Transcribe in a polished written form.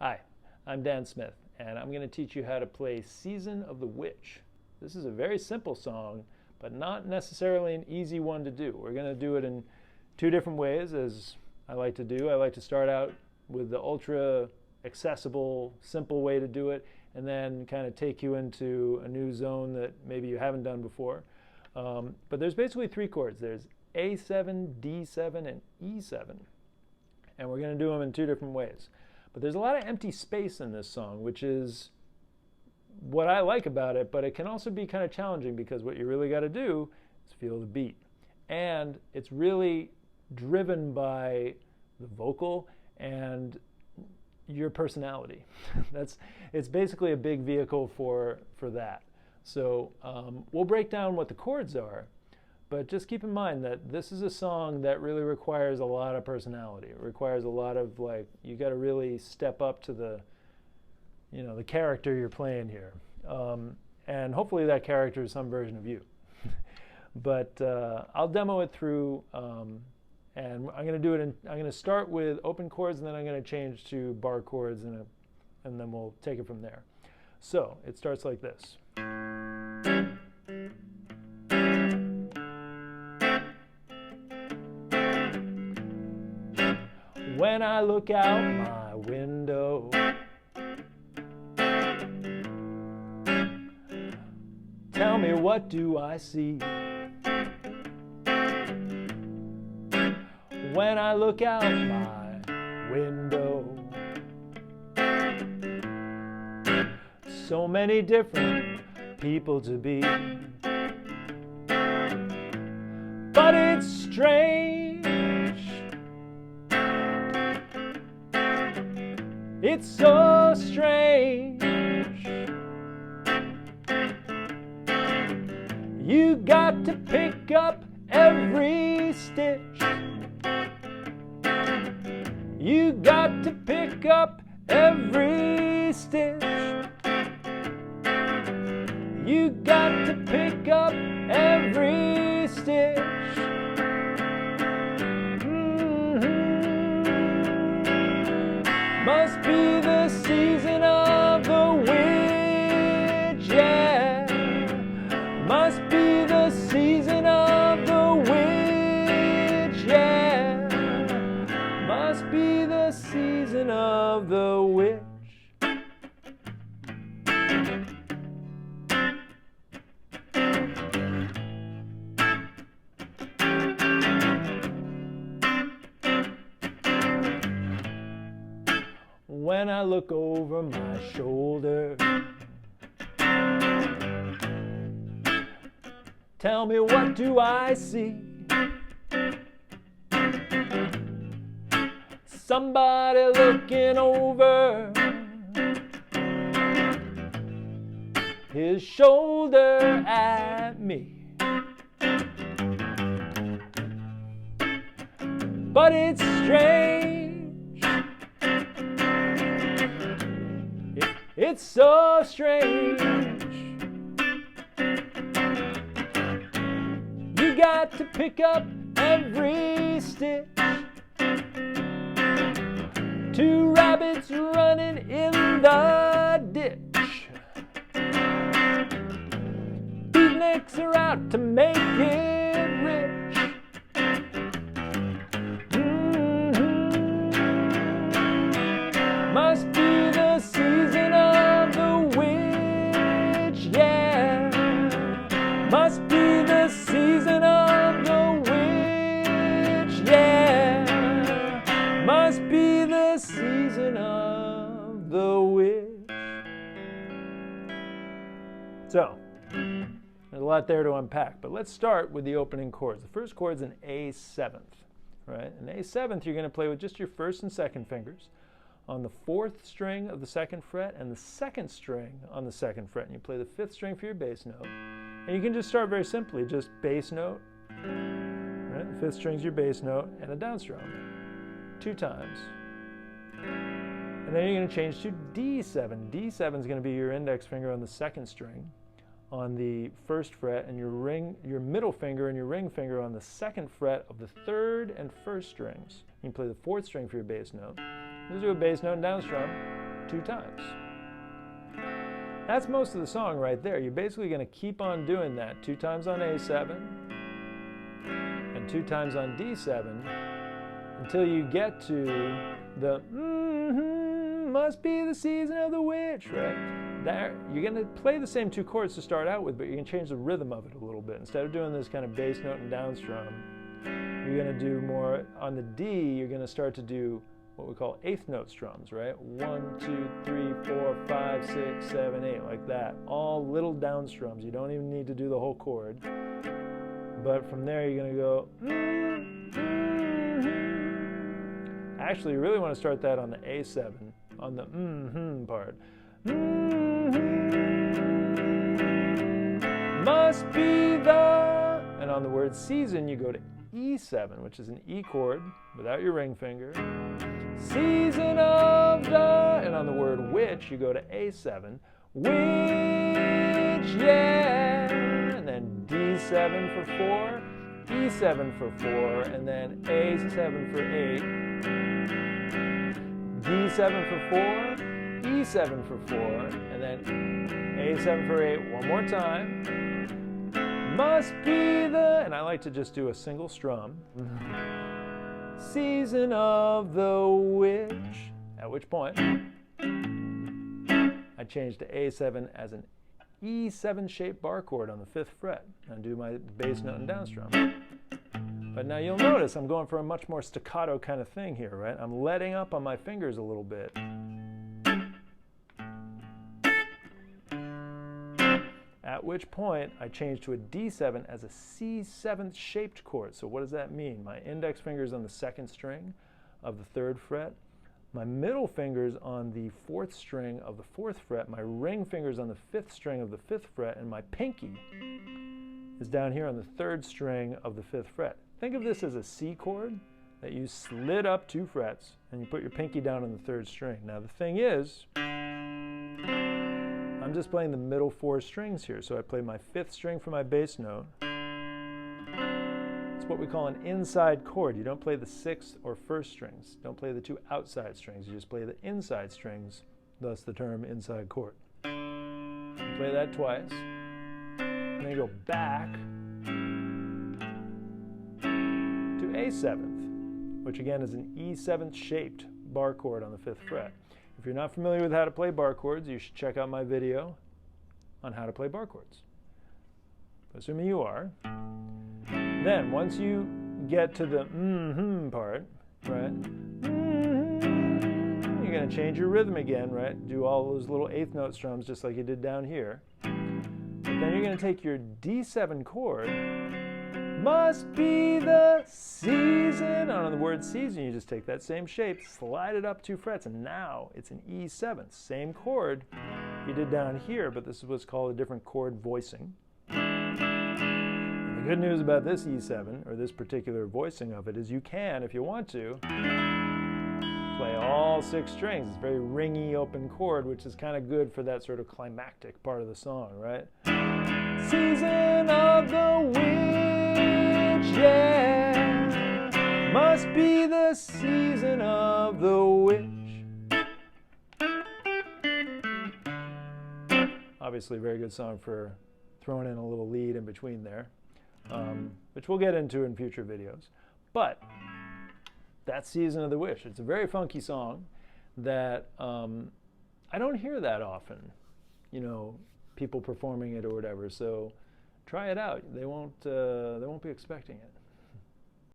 Hi, I'm Dan Smith, and I'm going to teach you how to play Season of the Witch. This is a very simple song, but not necessarily an easy one to do. We're going to do it in two different ways, as I like to do. I like to start out with the ultra accessible, simple way to do it, and then kind of take you into a new zone that maybe you haven't done before. But there's basically three chords. There's A7, D7, and E7. And we're going to do them in two different ways. But there's a lot of empty space in this song, which is what I like about it, but it can also be kind of challenging because what you really got to do is feel the beat. And it's really driven by the vocal and your personality. It's basically a big vehicle for that. So we'll break down what the chords are, but just keep in mind that this is a song that really requires a lot of personality. It requires a lot of, like, you got to really step up to the character you're playing here. And hopefully that character is some version of you. But I'll demo it through, and I'm going to do it I'm going to start with open chords, and then I'm going to change to bar chords, and then we'll take it from there. So it starts like this. When I look out my window, tell me, what do I see? When I look out my window, so many different people to be, but it's strange. It's so strange. You got to pick up every stitch. You got to pick up every stitch. You got to pick up every stitch. Must be the season of the witch, yeah. Must be the season of the witch, yeah. Must be the season of the witch. When I look over my shoulder, tell me, what do I see? Somebody looking over his shoulder at me. But it's strange. It's so strange. You got to pick up every stitch. Two rabbits running in the ditch. Beatniks are out to make it rich. Must be the season of the witch, yeah. Must be the season of the witch, yeah. Must be the season of the witch. So, there's a lot there to unpack, but let's start with the opening chords. The first chord's an A7th, right? An A7th you're going to play with just your first and second fingers on the fourth string of the second fret and the second string on the second fret. And you play the fifth string for your bass note. And you can just start very simply, just bass note, right? The fifth string's your bass note, and a down strum, 2 times. And then you're going to change to D7. D7 is going to be your index finger on the second string on the first fret, and your middle finger and your ring finger on the second fret of the third and first strings. You can play the fourth string for your bass note. Just do a bass note and down strum. 2 times. That's most of the song right there. You're basically going to keep on doing that 2 times on A7 and 2 times on D7 until you get to the must be the season of the witch, right? There, you're going to play the same 2 chords to start out with, but you can change the rhythm of it a little bit. Instead of doing this kind of bass note and down strum, you're going to do more on the D. You're going to start to do what we call 8th note strums, right? 1, 2, 3, 4, 5, 6, 7, 8, like that. All little down strums. You don't even need to do the whole chord. But from there, you're going to go. Actually, you really want to start that on the A7, on the part. Must be the, and on the word season, you go to E7, which is an E chord without your ring finger. Season of the, and on the word witch, you go to A7. Witch, yeah. And then D7 for 4, E7 for 4, and then A7 for 8. D7 for 4, E7 for 4, and then A7 for 8 one more time. Must be the, and I like to just do a single strum. Season of the witch, at which point I change to A7 as an E7 shaped bar chord on the 5th fret and do my bass note and down strum. But now you'll notice I'm going for a much more staccato kind of thing here, right? I'm letting up on my fingers a little bit. At which point I change to a D7 as a C7 shaped chord. So what does that mean? My index finger is on the 2nd string of the 3rd fret. My middle finger's on the 4th string of the 4th fret. My ring finger's on the 5th string of the 5th fret. And my pinky is down here on the 3rd string of the 5th fret. Think of this as a C chord that you slid up 2 frets and you put your pinky down on the 3rd string. Now the thing is, I'm just playing the middle 4 strings here. So I play my 5th string for my bass note. It's what we call an inside chord. You don't play the 6th or 1st strings. Don't play the 2 outside strings. You just play the inside strings, thus the term inside chord. You play that twice. And then you go back to A7th, which again is an E7 shaped bar chord on the 5th fret. If you're not familiar with how to play bar chords, you should check out my video on how to play bar chords. Assuming you are. Then once you get to the part, right? You're going to change your rhythm again, right? Do all those little 8th note strums just like you did down here. But then you're going to take your D7 chord. Must be the season. And on the word season, you just take that same shape, slide it up 2 frets, and now it's an E7. Same chord you did down here, but this is what's called a different chord voicing. And the good news about this E7, or this particular voicing of it, is you can, if you want to, play all 6 strings. It's a very ringy open chord, which is kind of good for that sort of climactic part of the song, right? Season of the witch, yeah, must be the season of the witch. Obviously a very good song for throwing in a little lead in between there, which we'll get into in future videos. But that's Season of the Witch. It's a very funky song that I don't hear that often, you know, people performing it or whatever. So try it out. They won't be expecting it.